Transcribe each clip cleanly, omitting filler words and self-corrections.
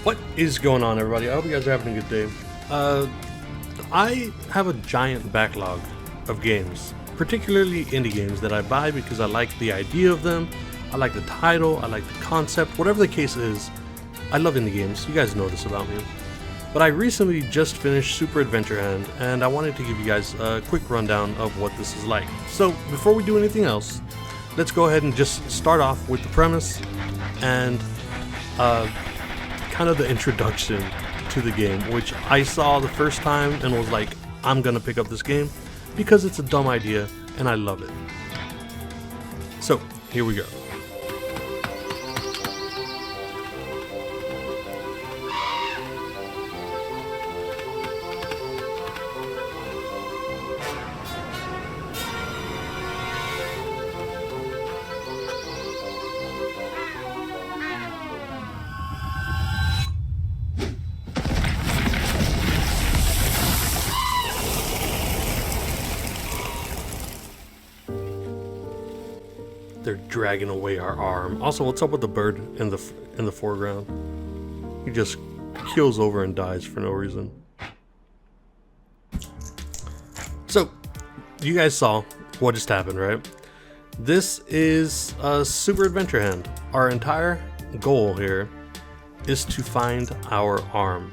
What is going on, everybody? I hope you guys are having a good day. I have a giant backlog of games, particularly indie games that I buy because I like the idea of them, I like the title, I like the concept, whatever the case is. I love indie games, you guys know this about me. But I recently just finished Super Adventure Hand, and I wanted to give you guys a quick rundown of what this is like. So before we do anything else, let's go ahead and just start off with the premise and kind of the introduction to the game, which I saw the first time and was like, I'm gonna pick up this game because it's a dumb idea and I love it. So here we go. They're dragging away our arm. Also, what's up with the bird in the foreground? He just keels over and dies for no reason. So, you guys saw what just happened, right? This is a Super Adventure Hand. Our entire goal here is to find our arm.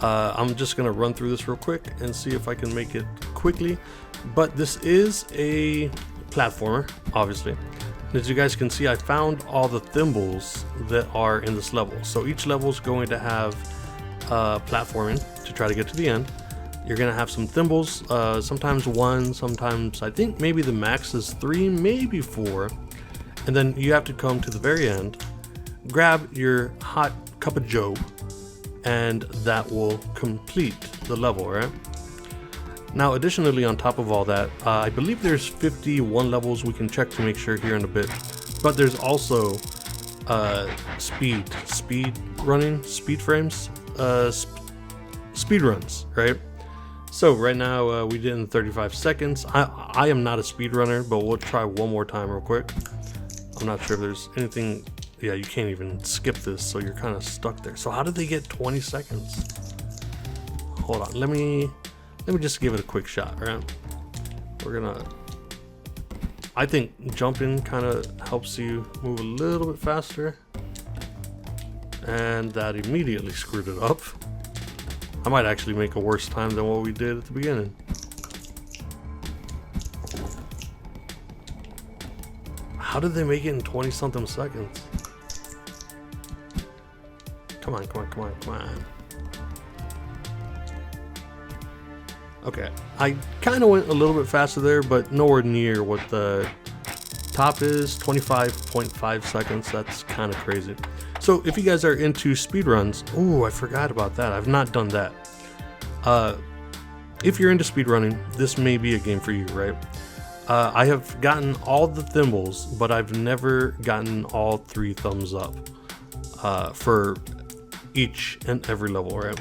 I'm just gonna run through this real quick and see if I can make it quickly. But this is a platformer, obviously. As you guys can see, I found all the thimbles that are in this level. So each level is going to have platforming to try to get to the end. You're gonna have some thimbles, sometimes one, sometimes I think maybe the max is 3, maybe 4. And then you have to come to the very end, grab your hot cup of joe, and that will complete the level, right? Now, additionally, on top of all that, I believe there's 51 levels. We can check to make sure here in a bit. But there's also speed frames, speed runs, right? So right now we did in 35 seconds. I am not a speed runner, but we'll try one more time real quick. I'm not sure if there's anything. Yeah, you can't even skip this, so you're kind of stuck there. So how did they get 20 seconds? Hold on, let me just give it a quick shot, right? I think jumping kind of helps you move a little bit faster. And that immediately screwed it up. I might actually make a worse time than what we did at the beginning. How did they make it in 20 something seconds? Come on. Okay, I kind of went a little bit faster there, but nowhere near what the top is. 25.5 seconds, that's kind of crazy. So if you guys are into speedruns, oh, I forgot about that. I've not done that. If you're into speedrunning, this may be a game for you, right? I have gotten all the thimbles, but I've never gotten all 3 thumbs up for each and every level, right?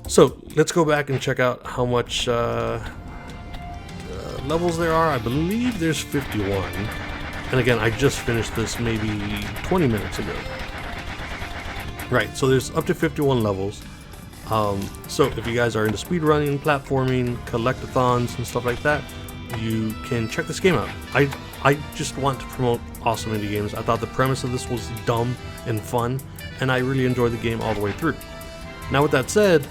So let's go back and check out how much levels there are. I believe there's 51. And again, I just finished this maybe 20 minutes ago. Right, so there's up to 51 levels. So if you guys are into speedrunning, platforming, collectathons, and stuff like that, you can check this game out. I just want to promote awesome indie games. I thought the premise of this was dumb and fun, and I really enjoyed the game all the way through. Now with that said,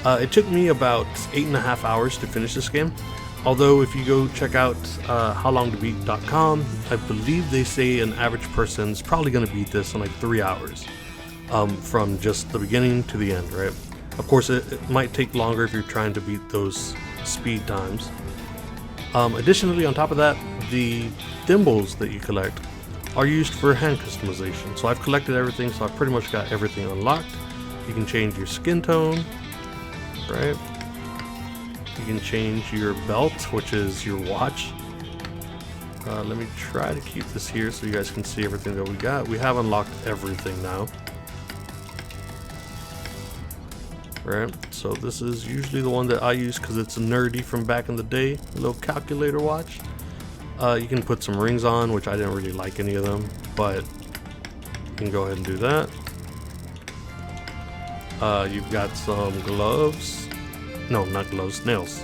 it took me about 8.5 hours to finish this game. Although if you go check out howlongtobeat.com, I believe they say an average person's probably going to beat this in like 3 hours from just the beginning to the end, right? Of course, it might take longer if you're trying to beat those speed times. Additionally, on top of that, the thimbles that you collect are used for hand customization. So I've collected everything, so I've pretty much got everything unlocked. You can change your skin tone, right? You can change your belt, which is your watch. Let me try to keep this here so you guys can see everything that we got. We have unlocked everything now. Right, so this is usually the one that I use because it's nerdy from back in the day, a little calculator watch. You can put some rings on, which I didn't really like any of them, but you can go ahead and do that. You've got some gloves. No, not gloves, nails.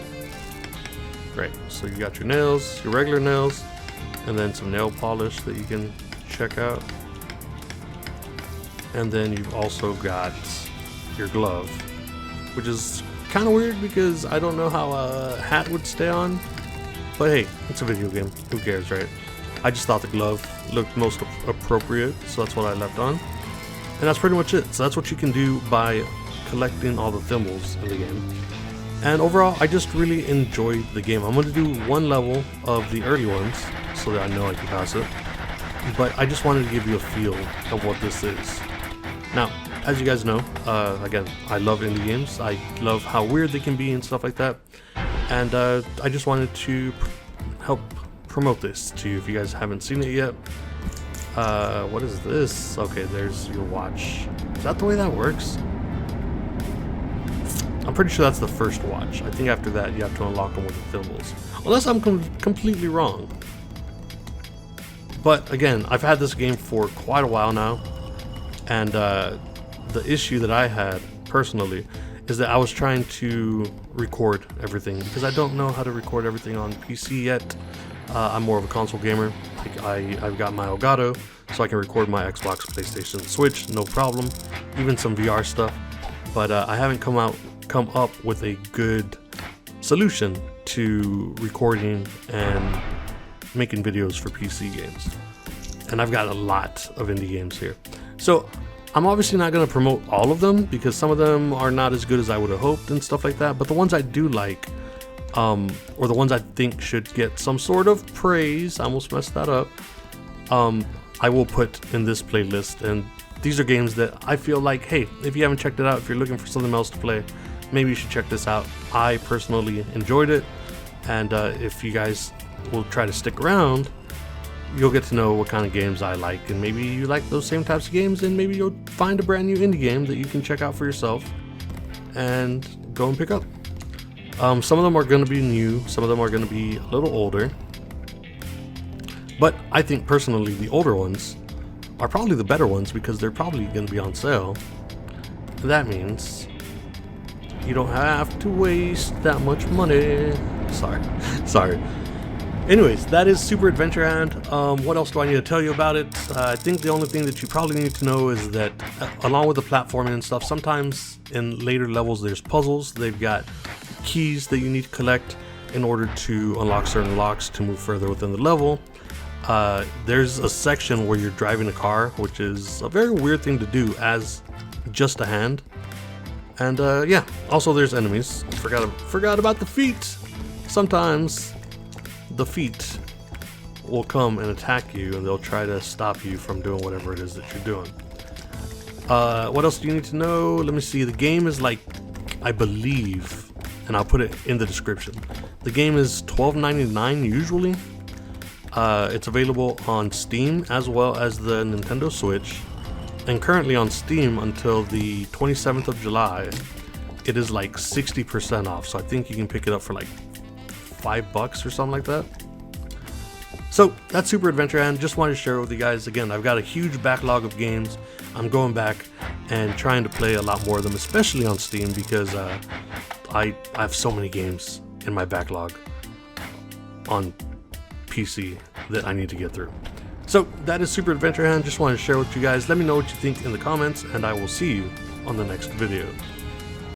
Great. So you got your nails, your regular nails, and then some nail polish that you can check out. And then you've also got your glove, which is kind of weird because I don't know how a hat would stay on. But hey, it's a video game. Who cares, right? I just thought the glove looked most appropriate, so that's what I left on. And that's pretty much it. So that's what you can do by collecting all the thimbles in the game. And overall, I just really enjoyed the game. I'm going to do one level of the early ones so that I know I can pass it. But I just wanted to give you a feel of what this is. Now, as you guys know, again, I love indie games. I love how weird they can be and stuff like that. And I just wanted to help promote this to you if you guys haven't seen it yet. What is this? Okay, there's your watch. Is that the way that works? I'm pretty sure that's the first watch. I think after that you have to unlock them with the thimbles. Unless I'm completely wrong. But again, I've had this game for quite a while now. And the issue that I had personally is that I was trying to record everything because I don't know how to record everything on PC yet. I'm more of a console gamer. I've got my Elgato, so I can record my Xbox, PlayStation, Switch, no problem. Even some VR stuff. But I haven't come up with a good solution to recording and making videos for PC games. And I've got a lot of indie games here. So I'm obviously not going to promote all of them because some of them are not as good as I would have hoped and stuff like that. But the ones I do like, or the ones I think should get some sort of praise, I almost messed that up, I will put in this playlist. And these are games that I feel like, hey, if you haven't checked it out, if you're looking for something else to play, maybe you should check this out. I personally enjoyed it, and if you guys will try to stick around, you'll get to know what kind of games I like, and maybe you like those same types of games, and maybe you'll find a brand new indie game that you can check out for yourself and go and pick up. Some of them are going to be new, some of them are going to be a little older, but I think personally the older ones are probably the better ones because they're probably going to be on sale. That means you don't have to waste that much money. Sorry. Anyways, that is Super Adventure Hand. What else do I need to tell you about it? I think the only thing that you probably need to know is that along with the platforming and stuff, sometimes in later levels there's puzzles. They've got keys that you need to collect in order to unlock certain locks to move further within the level. There's a section where you're driving a car, which is a very weird thing to do as just a hand. And yeah, also there's enemies. Forgot about the feet. Sometimes the feet will come and attack you, and they'll try to stop you from doing whatever it is that you're doing. What else do you need to know? Let me see. The game is like, I believe, and I'll put it in the description. The game is $12.99 usually. It's available on Steam as well as the Nintendo Switch. And currently on Steam until the 27th of July, it is like 60% off. So I think you can pick it up for like $5 or something like that. So that's Super Adventure Hand. Just wanted to share it with you guys. Again, I've got a huge backlog of games. I'm going back and trying to play a lot more of them, especially on Steam, because I have so many games in my backlog on PC that I need to get through. So that is Super Adventure Hand. Just wanted to share with you guys. Let me know what you think in the comments, and I will see you on the next video.